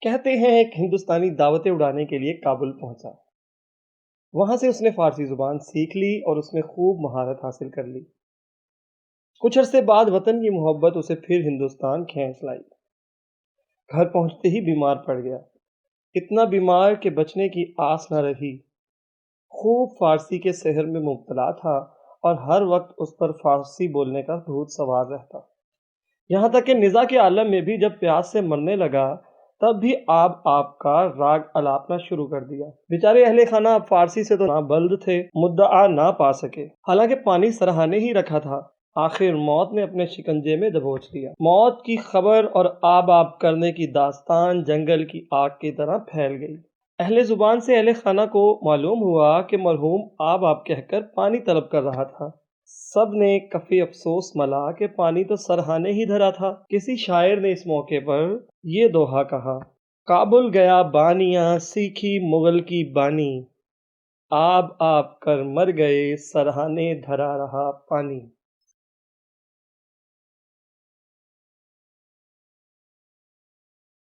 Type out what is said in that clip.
کہتے ہیں ایک ہندوستانی دعوتیں اڑانے کے لیے کابل پہنچا۔ وہاں سے اس نے فارسی زبان سیکھ لی اور اس میں خوب مہارت حاصل کر لی۔ کچھ عرصے بعد وطن کی محبت اسے پھر ہندوستان کھینچ لائی۔ گھر پہنچتے ہی بیمار پڑ گیا، اتنا بیمار کہ بچنے کی آس نہ رہی۔ خوب فارسی کے سحر میں مبتلا تھا اور ہر وقت اس پر فارسی بولنے کا بھوت سوار رہتا۔ یہاں تک کہ نزا کے عالم میں بھی جب پیاس سے مرنے لگا تب بھی آپ کا راگ الاپنا شروع کر دیا۔ بیچارے اہل خانہ اب فارسی سے تو نہ بلد تھے، مدعا نہ پا سکے، حالانکہ پانی سرہانے ہی رکھا تھا۔ آخر موت نے اپنے شکنجے میں دبوچ لیا۔ موت کی خبر اور آب کرنے کی داستان جنگل کی آگ کی طرح پھیل گئی۔ اہل زبان سے اہل خانہ کو معلوم ہوا کہ مرحوم آب کہہ کر پانی طلب کر رہا تھا۔ سب نے کفی افسوس ملا کہ پانی تو سرہانے ہی دھرا تھا۔ کسی شاعر نے اس موقع پر یہ دوہا کہا: کابل گیا بانیاں سیکھی مغل کی بانی، آب کر مر گئے سرہانے دھرا رہا پانی۔